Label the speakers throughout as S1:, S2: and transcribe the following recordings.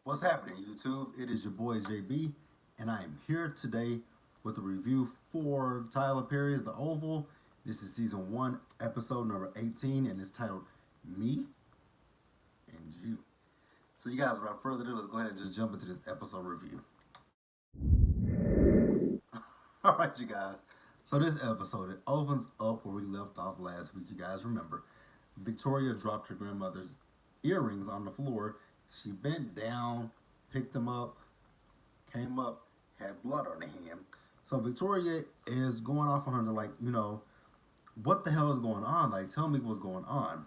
S1: What's happening, YouTube? It is your boy JB, and I am here today with a review for Tyler Perry's The Oval. This is season 1, episode number 18, and it's titled Me and You. So, you guys, without further ado, let's go ahead and just jump into this episode review. Alright, you guys. So, this episode, it opens up where we left off last week. You guys remember, Victoria dropped her grandmother's earrings on the floor. She bent down, picked them up, came up, had blood on her hand. So Victoria is going off on her to what the hell is going on? Like, tell me what's going on.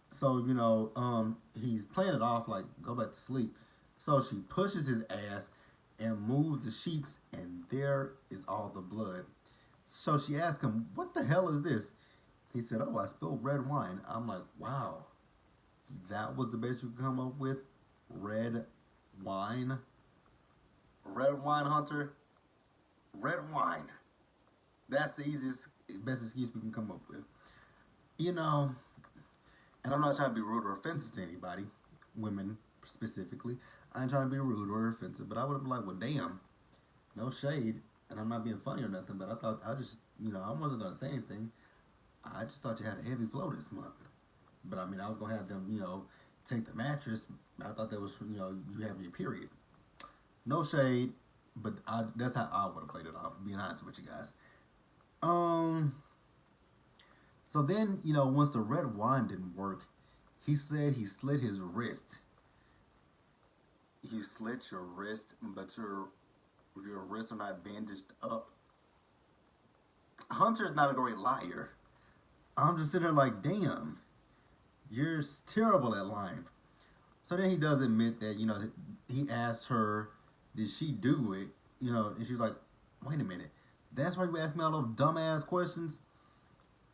S1: So, he's playing it off like, go back to sleep. So she pushes his ass and moves the sheets, and there is all the blood. So she asked him, what the hell is this? He said, oh, I spilled red wine. I'm like, wow. That was the best you could come up with? Red wine? Red wine, Hunter? Red wine. That's the best excuse we can come up with. And I'm not trying to be rude or offensive to anybody, women specifically. I ain't trying to be rude or offensive, but I would have been like, well, damn, no shade, and I'm not being funny or nothing, but I thought I wasn't going to say anything. I just thought you had a heavy flow this month. But I mean, I was going to have them, take the mattress. I thought that was, you having your period. No shade, but that's how I would have played it off, being honest with you guys. So then, once the red wine didn't work, he said he slit his wrist. You slit your wrist, but your wrists are not bandaged up. Hunter's not a great liar. I'm just sitting there like, damn. You're terrible at lying. So then he does admit that, he asked her, did she do it? And she was like, wait a minute. That's why you asked me all those dumbass questions?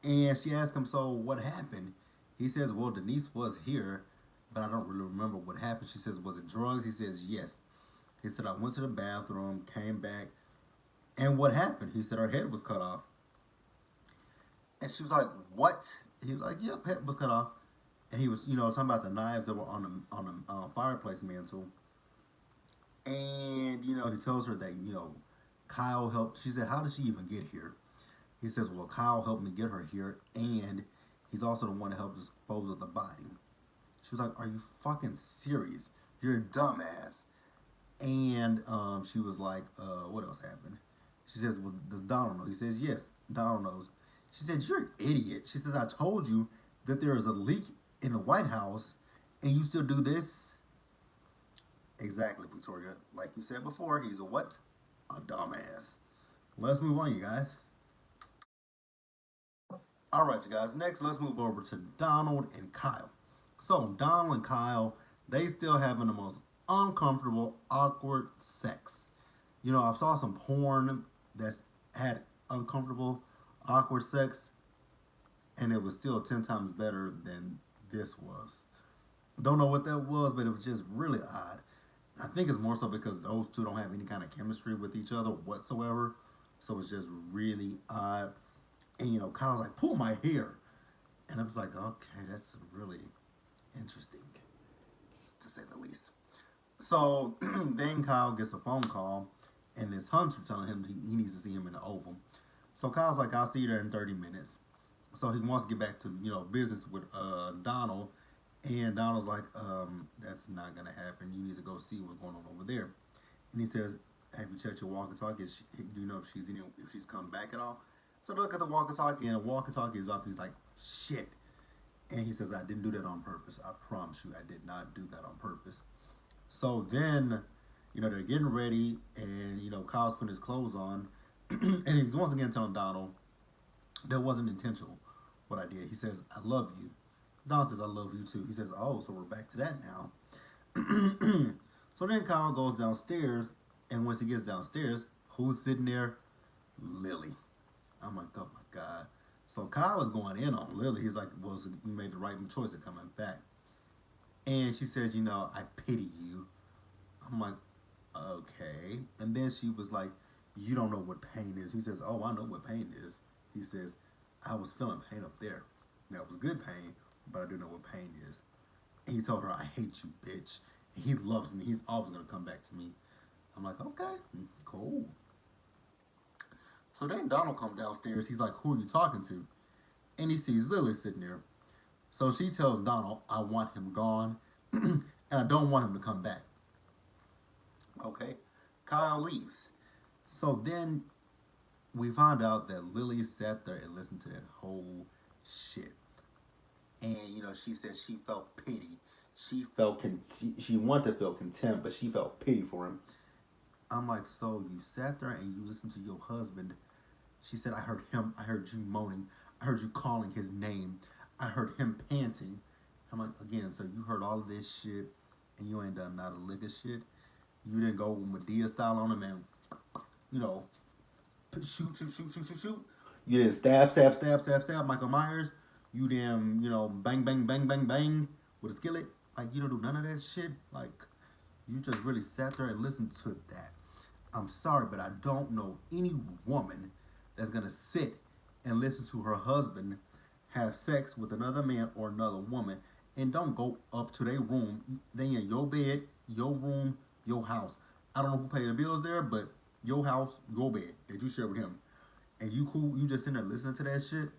S1: And she asked him, so what happened? He says, well, Denise was here, but I don't really remember what happened. She says, was it drugs? He says, yes. He said, I went to the bathroom, came back, and what happened? He said, her head was cut off. And she was like, what? He was like, yep, head was cut off. And he was, talking about the knives that were on the fireplace mantle. And, he tells her that, Kyle helped. She said, how did she even get here? He says, well, Kyle helped me get her here. And he's also the one that helped dispose of the body. She was like, are you fucking serious? You're a dumbass. And she was like, what else happened? She says, well, does Donald know? He says, yes, Donald knows. She said, you're an idiot. She says, I told you that there is a leak in the White House, and you still do this? Exactly, Victoria. Like you said before, he's a what? A dumbass. Let's move on, you guys. Alright, you guys. Next, let's move over to Donald and Kyle. So, Donald and Kyle, they still having the most uncomfortable, awkward sex. I saw some porn that's had uncomfortable, awkward sex, and it was still 10 times better than this was. Don't know what that was, but it was just really odd. I think it's more so because those two don't have any kind of chemistry with each other whatsoever. So it's just really odd. And, Kyle's like, pull my hair. And I was like, okay, that's really interesting, to say the least. So then Kyle gets a phone call, and it's Hunter telling him he needs to see him in the Oval. So Kyle's like, I'll see you there in 30 minutes. So he wants to get back to, business with Donald. And Donald's like, that's not going to happen. You need to go see what's going on over there. And he says, have you checked your walkie-talkie? Do you know if she's come back at all? So they look at the walkie-talkie, and the walkie-talkie is off. He's like, shit. And he says, I didn't do that on purpose. I promise you, I did not do that on purpose. So then, they're getting ready, and, Kyle's putting his clothes on. And he's once again telling Donald, that wasn't intentional, what I did. He says, I love you. Don says, I love you too. He says, oh, so we're back to that now. So then Kyle goes downstairs, and once he gets downstairs, who's sitting there? Lily. I'm like, oh my God. So Kyle is going in on Lily. He's like, well, so you made the right choice of coming back. And she says, I pity you. I'm like, okay. And then she was like, you don't know what pain is. He says, oh, I know what pain is. He says, I was feeling pain up there. That was good pain, but I do know what pain is. And he told her, I hate you, bitch. He loves me. He's always gonna come back to me. I'm like, okay, cool. So then Donald comes downstairs. He's like, who are you talking to? And he sees Lily sitting there. So she tells Donald, I want him gone, and I don't want him to come back. Okay, Kyle leaves. So then we find out that Lily sat there and listened to that whole shit. And, she said she felt pity. She felt, she wanted to feel contempt, but she felt pity for him. I'm like, so you sat there and you listened to your husband. She said, I heard him. I heard you moaning. I heard you calling his name. I heard him panting. I'm like, again, so you heard all of this shit and you ain't done not a lick of shit. You didn't go Medea style on him and, shoot, shoot, shoot, shoot, shoot, shoot. You didn't stab, stab, stab, stab, stab Michael Myers. You damn, bang, bang, bang, bang, bang with a skillet. Like, you don't do none of that shit. Like, you just really sat there and listened to that. I'm sorry, but I don't know any woman that's going to sit and listen to her husband have sex with another man or another woman and don't go up to their room. They in your bed, your room, your house. I don't know who paid the bills there, but your house, your bed that you share with him. And you cool, you just sitting there listening to that shit.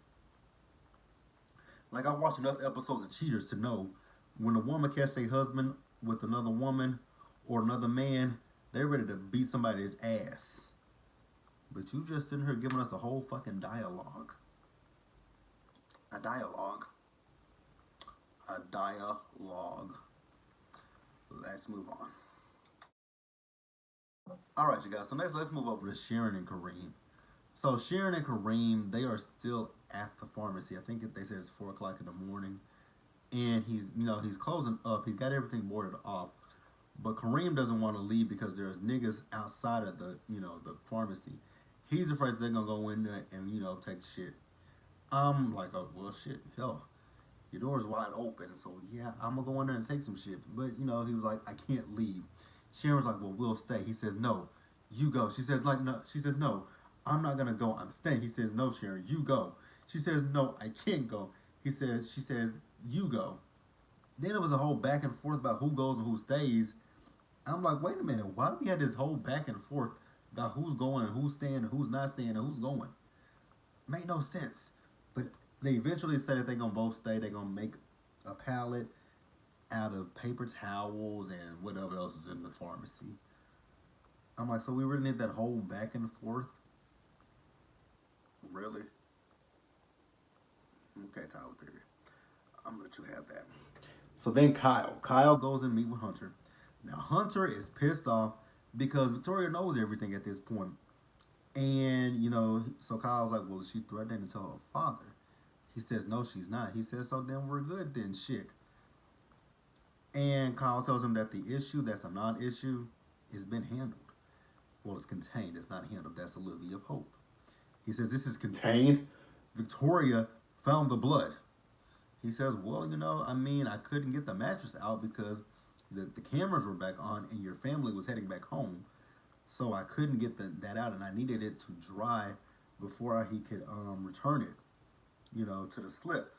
S1: Like, I watched enough episodes of Cheaters to know when a woman catch their husband with another woman or another man, they're ready to beat somebody's ass. But you just sitting here giving us a whole fucking dialogue. A dialogue. A dialogue. Let's move on. Alright, you guys. So next, let's move over to Sharon and Kareem. So Sharon and Kareem, they are still at the pharmacy. I think they said it's 4 o'clock in the morning. And he's closing up. He's got everything boarded off. But Kareem doesn't want to leave because there's niggas outside of the pharmacy. He's afraid that they're going to go in there and, take shit. I'm like, oh, well, shit, hell. Your door's wide open, so yeah, I'm going to go in there and take some shit. But, he was like, I can't leave. Sharon's like, well, we'll stay. He says, no, you go. She says, no. She says, no, I'm not going to go. I'm staying. He says, no, Sharon, you go. She says, no, I can't go. She says, you go. Then it was a whole back and forth about who goes and who stays. I'm like, wait a minute, why do we have this whole back and forth about who's going and who's staying and who's not staying and who's going? Made no sense. But they eventually said that they're going to both stay. They're going to make a pallet out of paper towels and whatever else is in the pharmacy. I'm like, so we really need that whole back and forth? Really? Okay, Tyler Perry. I'm going to let you have that. So then Kyle goes and meet with Hunter. Now, Hunter is pissed off because Victoria knows everything at this point. And, so Kyle's like, well, is she threatening to tell her father? He says, no, she's not. He says, so then we're good then, shit. And Kyle tells him that the issue that's a non-issue has been handled. Well, it's contained. It's not handled. That's Olivia Pope. He says, this is contained. Victoria found the blood. He says, well, I couldn't get the mattress out because the cameras were back on and your family was heading back home. So I couldn't get that out, and I needed it to dry before he could return it, to the slip.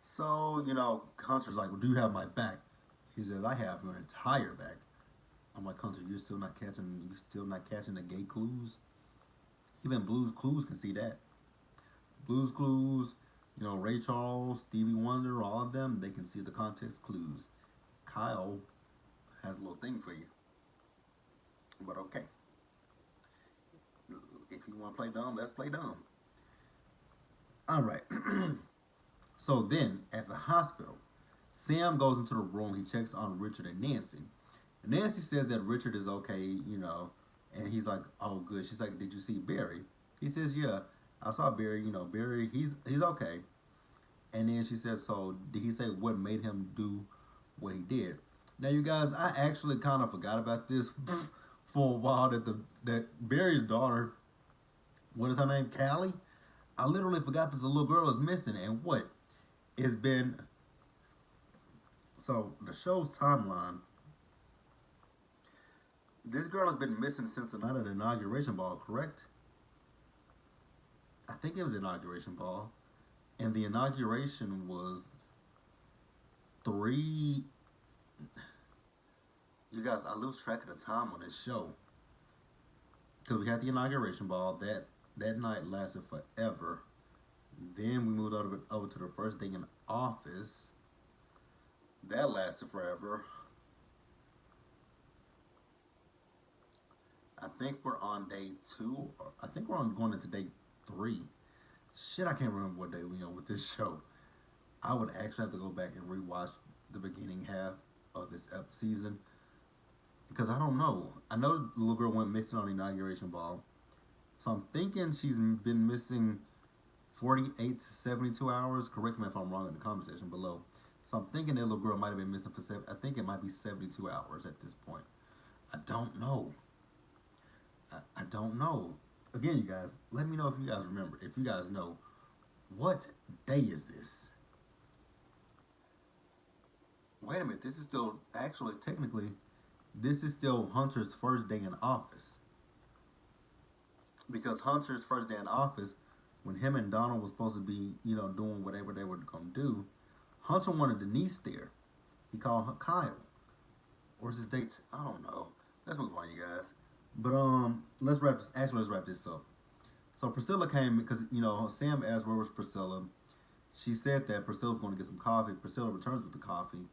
S1: So, Hunter's like, well, do you have my back? He says, I have your entire back. I'm like, Hunter, you're still not catching the gay clues? Even Blue's Clues can see that. Blue's Clues, Ray Charles, Stevie Wonder, all of them, they can see the context clues. Kyle has a little thing for you. But okay. If you want to play dumb, let's play dumb. Alright. So then, at the hospital, Sam goes into the room. He checks on Richard and Nancy. And Nancy says that Richard is okay, and he's like, oh, good. She's like, did you see Barry? He says, yeah, I saw Barry. Barry, he's okay. And then she says, so did he say what made him do what he did? Now, you guys, I actually kind of forgot about this for a while, that Barry's daughter, what is her name, Callie? I literally forgot that the little girl is missing. And what? It's been... So, the show's timeline, this girl has been missing since the night of the inauguration ball, correct? I think it was the inauguration ball. And the inauguration was You guys, I lose track of the time on this show because we had the inauguration ball that night lasted forever. Then we moved over to the first day in office. That lasted forever. I think we're on day two. I think we're on going into day three. Shit, I can't remember what day we on with this show. I would actually have to go back and rewatch the beginning half of this season because I don't know. I know the little girl went missing on the inauguration ball, so I'm thinking she's been missing 48 to 72 hours. Correct me if I'm wrong in the comment section below. So I'm thinking that little girl might have been missing for I think it might be 72 hours at this point. I don't know. I don't know. Again, you guys, let me know if you guys remember. If you guys know, what day is this? Wait a minute. This is still, actually, technically, this is still Hunter's first day in office. Because Hunter's first day in office, when him and Donald was supposed to be, doing whatever they were going to do, Hunter wanted Denise there. He called her Kyle. Or is his date? I don't know. Let's move on, you guys. But let's wrap this. Actually, let's wrap this up. So Priscilla came because Sam asked where was Priscilla. She said that Priscilla was going to get some coffee. Priscilla returns with the coffee,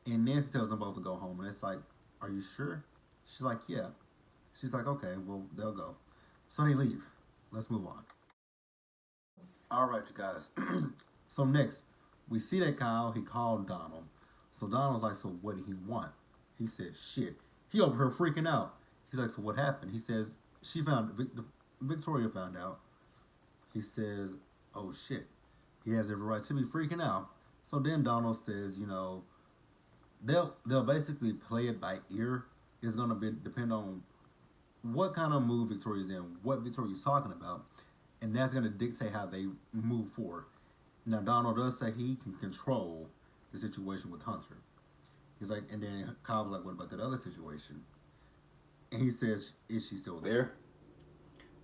S1: and Nancy tells them both to go home. And it's like, are you sure? She's like, yeah. She's like, okay, well they'll go. So they leave. Let's move on. All right, you guys. So next, we see that Kyle. He called Donald. So Donald's like, so what did he want? He said, shit. He over here freaking out. He's like, so what happened? He says, Victoria found out. He says, oh shit. He has every right to be freaking out. So then Donald says, they'll basically play it by ear. It's gonna depend on what kind of mood Victoria's in, what Victoria's talking about, and that's gonna dictate how they move forward. Now Donald does say he can control the situation with Hunter. He's like, and then Kyle was like, what about that other situation? And he says, is she still there?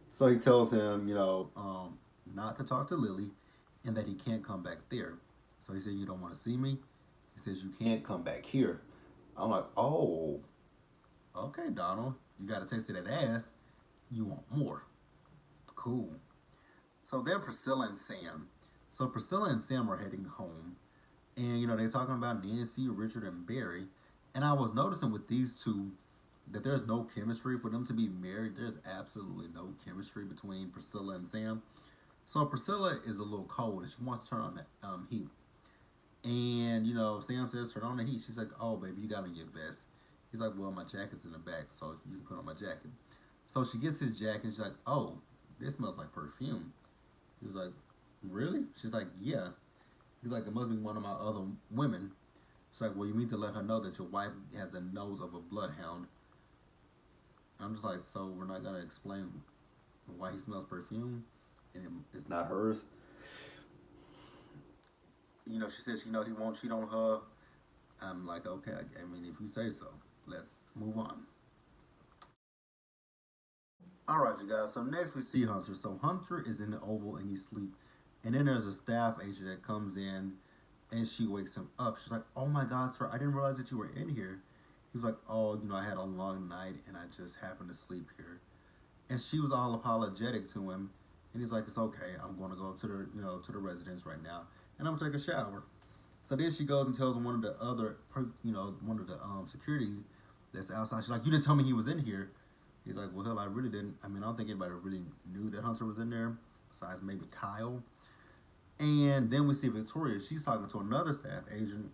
S1: So he tells him, not to talk to Lily and that he can't come back there. So he said, you don't want to see me? He says, you can't come back here. I'm like, oh, okay, Donald. You got a taste of that ass. You want more. Cool. So then Priscilla and Sam. So Priscilla and Sam are heading home. And, they're talking about Nancy, Richard, and Barry. And I was noticing with these two that there's no chemistry for them to be married. There's absolutely no chemistry between Priscilla and Sam. So Priscilla is a little cold and she wants to turn on the heat. And, Sam says, turn on the heat. She's like, oh, baby, you got on your vest. He's like, well, my jacket's in the back, so you can put on my jacket. So she gets his jacket and she's like, oh, this smells like perfume. He was like, really? She's like, yeah. He's like, it must be one of my other women. She's like, well, you need to let her know that your wife has the nose of a bloodhound. I'm just like, so we're not going to explain why he smells perfume and it's not hers? She says, he won't cheat on her. I'm like, okay, I mean, if you say so, let's move on. All right, you guys. So next we see Hunter. So Hunter is in the Oval and he's asleep. And then there's a staff agent that comes in and she wakes him up. She's like, oh my God, sir, I didn't realize that you were in here. He's like, oh, I had a long night and I just happened to sleep here. And she was all apologetic to him. And he's like, it's okay. I'm going to go to the, to the residence right now. And I'm going to take a shower. So then she goes and tells one of the other, one of the securities that's outside. She's like, you didn't tell me he was in here. He's like, well, hell, I really didn't. I mean, I don't think anybody really knew that Hunter was in there, besides maybe Kyle. And then we see Victoria. She's talking to another staff agent.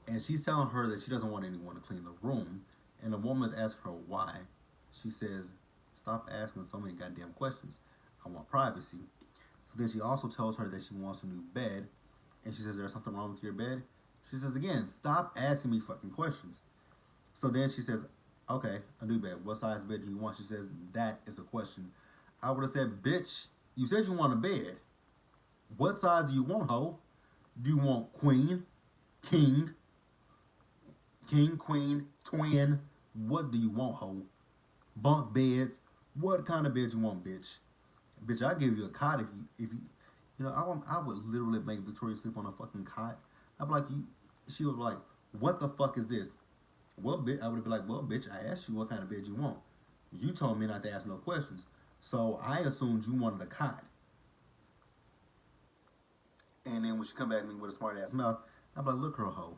S1: And she's telling her that she doesn't want anyone to clean the room. And the woman's asking her why. She says, stop asking so many goddamn questions. I want privacy. So then she also tells her that she wants a new bed. And she says, there's something wrong with your bed? She says, again, stop asking me fucking questions. So then she says, okay, a new bed. What size bed do you want? She says, that is a question. I would have said, bitch, you said you want a bed. What size do you want, ho? Do you want queen, king, queen, twin? What do you want, ho? Bunk beds? What kind of bed you want, bitch? Bitch, I'll give you a cot if you I would literally make Victoria sleep on a fucking cot. I'd be like, she was like, What the fuck is this? Well, I would be like, well, bitch, I asked you what kind of bed you want. You told me not to ask no questions. So I assumed you wanted a cot. And then when she come back at me with a smart ass mouth, I'm like, look, her hoe.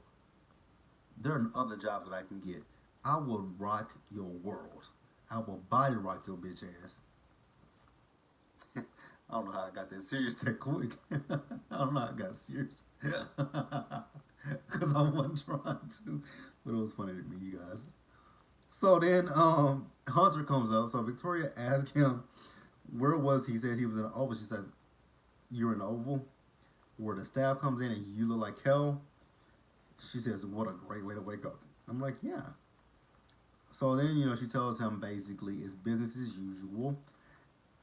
S1: There are other jobs that I can get. I will rock your world. I will body rock your bitch ass. I don't know how I got that serious that quick. I don't know how I got serious. Because I wasn't trying to. But it was funny to me, you guys. So then Hunter comes up. So Victoria asks him, where was he? He said he was in the Oval. She says, you're in the Oval? Where the staff comes in and you look like hell? She says, what a great way to wake up. I'm like, yeah. So then, she tells him basically it's business as usual.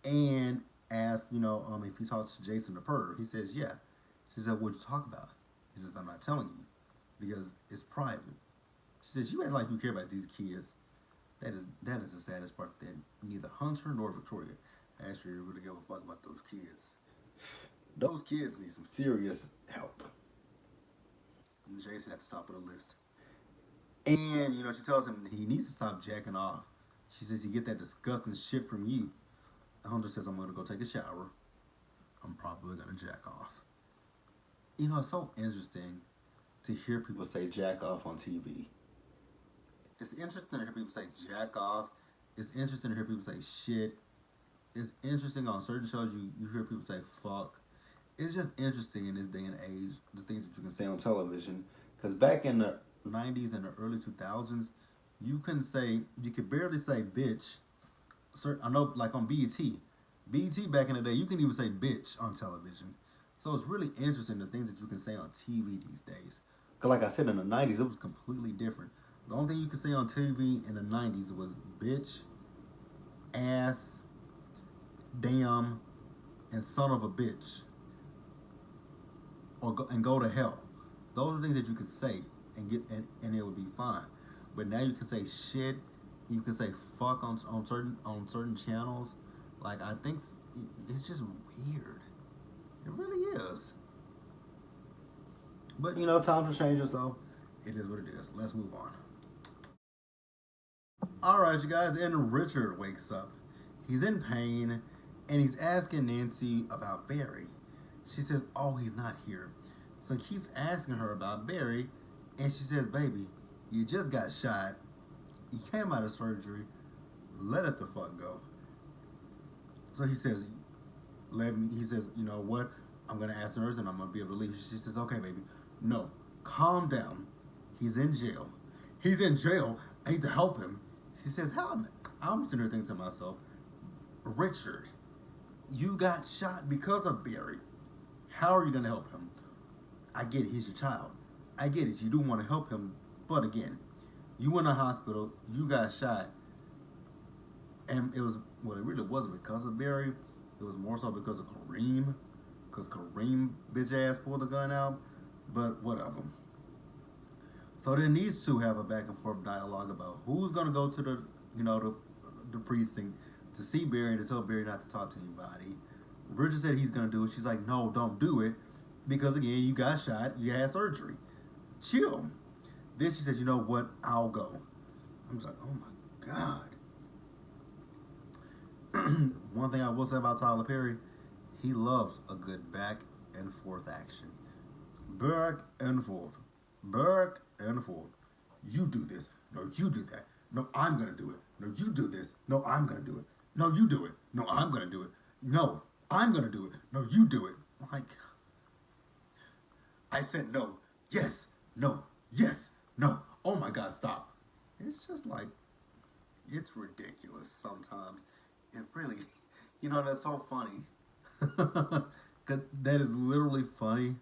S1: And asks, if he talks to Jason the Purr. He says, yeah. She said, what'd you talk about? He says, I'm not telling you because it's private. She says, you act like you care about these kids. That is the saddest part, that neither Hunter nor Victoria actually really give a fuck about those kids. Those kids need some serious help. And Jason at the top of the list. And, she tells him he needs to stop jacking off. She says, he get that disgusting shit from you. Hunter says, I'm going to go take a shower. I'm probably going to jack off. It's so interesting to hear people say jack off on TV. It's interesting to hear people say jack off. It's interesting to hear people say shit. It's interesting on certain shows you hear people say fuck. It's just interesting in this day and age, the things that you can say on television. Because back in the 90s and the early 2000s, you could barely say bitch. I know, like on BET. BET back in the day, you can even say bitch on television. So it's really interesting the things that you can say on TV these days. Because like I said, in the 90s, it was completely different. The only thing you could say on TV in the 90s was bitch, ass, damn, and son of a bitch. And go to hell. Those are things that you could say and it would be fine. But now you can say shit. You can say fuck on certain channels. Like, I think it's just weird. It really is. But times are changing, so it is what it is. Let's move on. Alright, you guys, and Richard wakes up. He's in pain, and he's asking Nancy about Barry. She says, oh, he's not here. So he keeps asking her about Barry, and she says, baby, you just got shot. You came out of surgery. Let it the fuck go. So he says, you know what? I'm going to ask the nurse and I'm going to be able to leave. She says, okay, baby. No, calm down. He's in jail. He's in jail. I need to help him. She says, how? I'm sitting there thinking to myself, Richard, you got shot because of Barry. How are you going to help him? I get it. He's your child. I get it. You do want to help him. But again, you went to the hospital. You got shot. And it really wasn't because of Barry. It was more so because of Kareem. Because Kareem bitch ass pulled the gun out. But whatever. So then these two have a back and forth dialogue about who's going to go to the precinct to see Barry, to tell Barry not to talk to anybody. Richard said he's going to do it. She's like, no, don't do it. Because again, you got shot. You had surgery. Chill. Then she says, you know what? I'll go. I'm just like, oh my God. One thing I will say about Tyler Perry, he loves a good back and forth action. Back and forth. Back and forth. You do this. No, you do that. No, I'm going to do it. No, you do this. No, I'm going to do it. No, you do it. No, I'm going to do it. No, I'm going to do it. No, you do it. Like, I said no. Yes. No. Yes. No. Oh my God, stop. It's just like, it's ridiculous sometimes. It really, that's so funny. That is literally funny,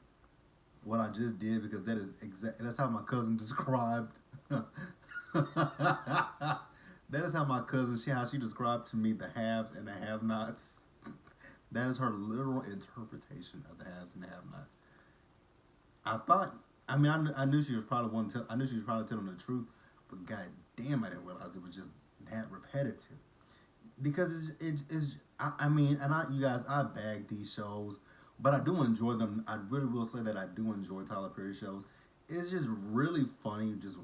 S1: what I just did, because that's how my cousin described. That is how my cousin, how she described to me the haves and the have-nots. That is her literal interpretation of the haves and the have-nots. I knew she was probably telling the truth, but god damn, I didn't realize it was just that repetitive. Because you guys, I bag these shows, but I do enjoy them. I really will say that I do enjoy Tyler Perry shows. it's just really funny just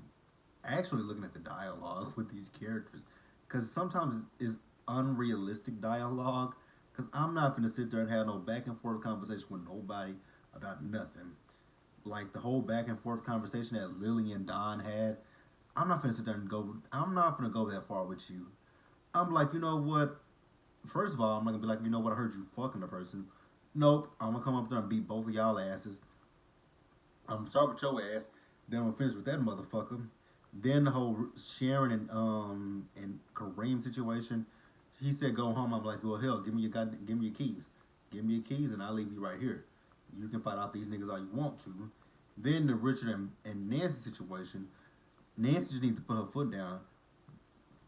S1: actually looking at the dialogue with these characters. Because sometimes it's unrealistic dialogue. Because I'm not going to sit there and have no back and forth conversation with nobody about nothing. Like the whole back and forth conversation that Lily and Don had. I'm not going to sit there and go, I'm not going to go that far with you. I'm like, you know what? First of all, I'm not going to be like, you know what? I heard you fucking the person. Nope. I'm going to come up there and beat both of y'all asses. I'm going to start with your ass. Then I'm going to finish with that motherfucker. Then the whole Sharon and Kareem situation. He said go home. I'm like, well, hell, give me your keys. Give me your keys and I'll leave you right here. You can fight out these niggas all you want to. Then the Richard and Nancy situation. Nancy just needs to put her foot down.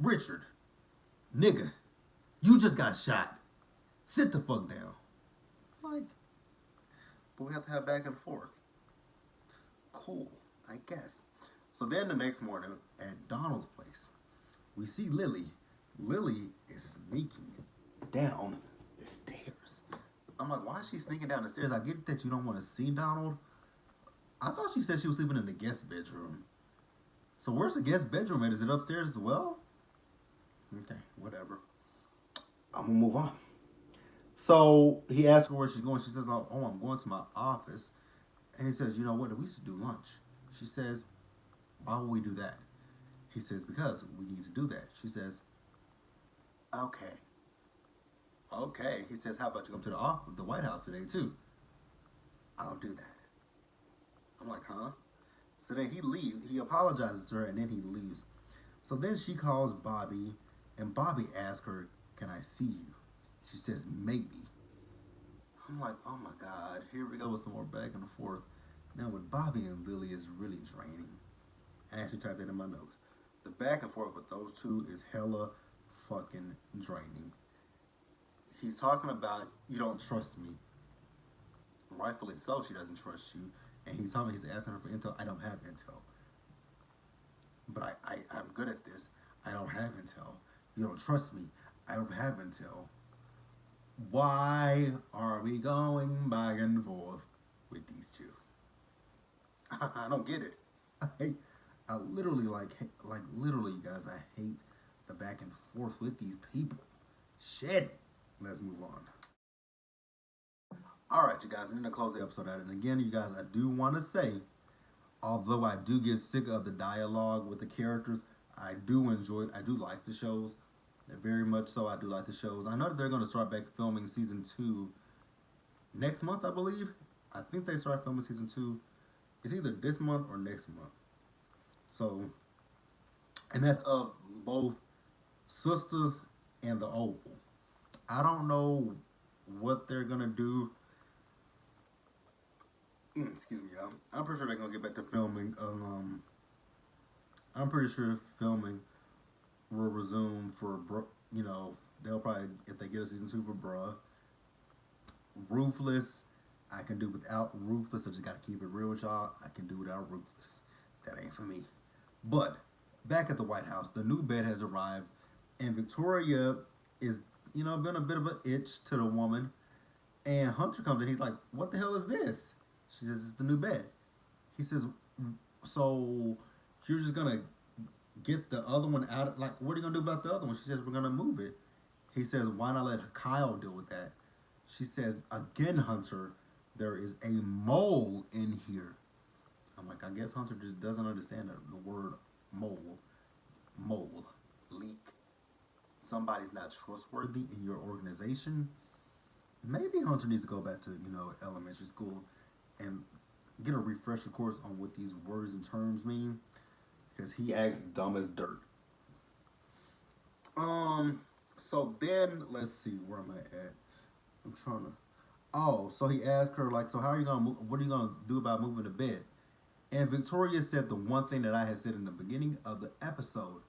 S1: Richard, nigga, you just got shot. Sit the fuck down. Like, but we have to have back and forth. Cool, I guess. So then the next morning at Donald's place, we see Lily. Lily is sneaking down the stairs. I'm like, why is she sneaking down the stairs? I get that you don't want to see Donald. I thought she said she was sleeping in the guest bedroom. So where's the guest bedroom at? Is it upstairs as well? Okay, whatever. I'm going to move on. So he asks her where she's going. She says, oh, I'm going to my office. And he says, you know what? We should do lunch. She says, why would we do that? He says, because we need to do that. She says, okay. Okay. He says, how about you come to the White House today, too? I'll do that. I'm like, huh? So then he leaves. He apologizes to her, and then he leaves. So then she calls Bobby, and Bobby asks her, can I see you? She says, maybe. I'm like, oh my God, here we go with some more back and forth. Now with Bobby and Lily is really draining. I actually typed that in my notes. The back and forth with those two is hella fucking draining. He's talking about, you don't trust me. Rightfully so, she doesn't trust you. And he's asking her for intel. I don't have intel. But I'm good at this. I don't have intel. You don't trust me. I don't have intel. Why are we going back and forth with these two? I don't get it. I literally literally, you guys, I hate the back and forth with these people. Shit. Let's move on. Alright, you guys, I'm going to close the episode out. And again, you guys, I do want to say, although I do get sick of the dialogue with the characters, I do like the shows. Very much so, I do like the shows. I know that they're going to start back filming season 2 next month, I believe. I think they start filming season 2. It's either this month or next month. So, and that's of both Sisters and The Oval. I don't know what they're going to do. Excuse me, y'all. I'm pretty sure they're going to get back to filming. I'm pretty sure filming will resume for, they'll probably, if they get a season 2 for Bruh. Ruthless, I can do without Ruthless. I just got to keep it real with y'all. I can do without Ruthless. That ain't for me. But, back at the White House, the new bed has arrived. And Victoria is, been a bit of an itch to the woman. And Hunter comes in. He's like, what the hell is this? She says, it's the new bed. He says, so you're just going to get the other one out? Like, what are you going to do about the other one? She says, we're going to move it. He says, why not let Kyle deal with that? She says, again, Hunter, there is a mole in here. I'm like, I guess Hunter just doesn't understand the word mole. Mole. Leak. Somebody's not trustworthy in your organization. Maybe Hunter needs to go back to, elementary school and get a refresher course on what these words and terms mean. Because he acts dumb as dirt. So then, let's see, where am I at? I'm trying to... Oh, so he asked her, so how are you going to move? What are you going to do about moving the bed? And Victoria said the one thing that I had said in the beginning of the episode.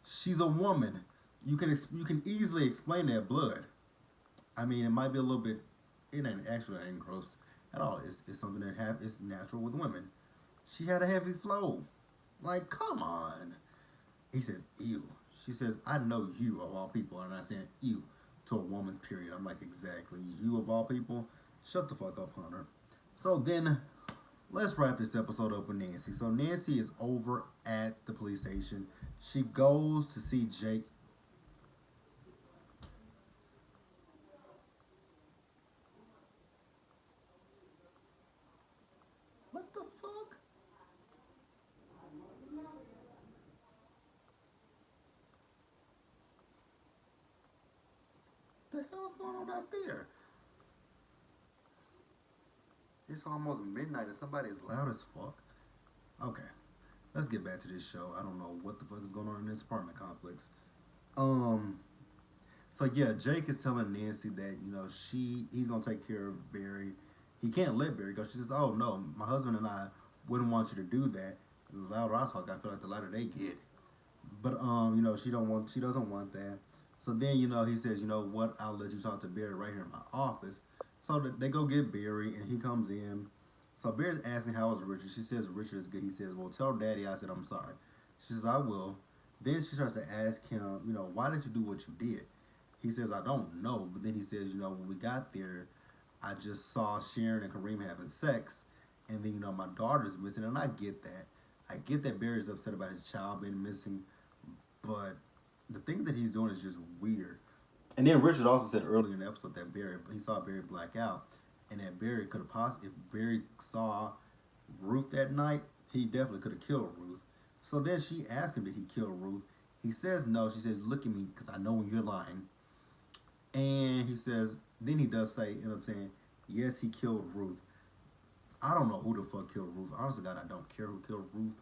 S1: She's a woman. You can easily explain that blood. I mean, it might be a little bit... It ain't gross at all. It's something that it's natural with women. She had a heavy flow. Like, come on. He says, ew. She says, I know you of all people. And I saying, ew, to a woman's period. I'm like, exactly. You of all people? Shut the fuck up, Hunter. So then, let's wrap this episode up with Nancy. So Nancy is over at the police station. She goes to see Jake. What the fuck? The hell's going on out there? It's almost midnight and somebody is loud as fuck. Okay, let's get back to this show. I don't know what the fuck is going on in this apartment complex. Um, so yeah, Jake is telling Nancy that he's gonna take care of Barry. He can't let Barry go. She says, "Oh no, my husband and I wouldn't want you to do that." And the louder I talk, I feel like the louder they get. But she doesn't want that. So then he says, "You know what? I'll let you talk to Barry right here in my office." So they go get Barry, and he comes in. So Barry's asking how is Richard. She says Richard is good. He says, "Well, tell Daddy I said I'm sorry." She says, "I will." Then she starts to ask him, "Why did you do what you did?" He says, "I don't know." But then he says, "When we got there, I just saw Sharon and Kareem having sex, and then my daughter's missing." And I get that. I get that Barry's upset about his child being missing, but the things that he's doing is just weird. And then Richard also said earlier in the episode that he saw Barry black out, and that Barry could have possibly, if Barry saw Ruth that night, he definitely could have killed Ruth. So then she asked him, did he kill Ruth? He says no. She says, "Look at me, because I know when you're lying." And he says, then he does say, saying, yes, he killed Ruth. I don't know who the fuck killed Ruth. Honestly, God, I don't care who killed Ruth.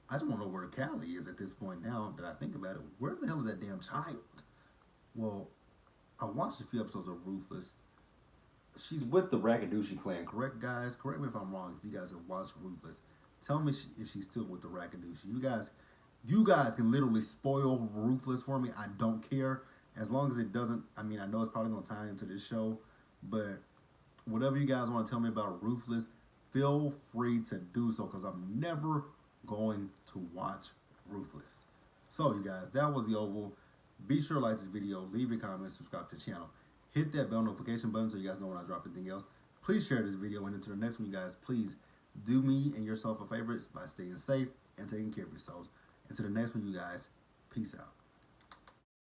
S1: I just want to know where Callie is at this point now that I think about it. Where the hell is that damn child? Well, I watched a few episodes of Ruthless. She's with the Rackadooshi clan, correct, guys? Correct me if I'm wrong. If you guys have watched Ruthless, tell me if she's still with the Rackadooshi. You guys can literally spoil Ruthless for me. I don't care as long as it doesn't. I mean, I know it's probably gonna tie into this show, but whatever you guys want to tell me about Ruthless, feel free to do so because I'm never going to watch Ruthless. So, you guys, that was the Oval. Be sure to like this video, leave your comments, subscribe to the channel. Hit that bell notification button so you guys know when I drop anything else. Please share this video, and until the next one, you guys, please do me and yourself a favor by staying safe and taking care of yourselves. Until the next one, you guys, peace out.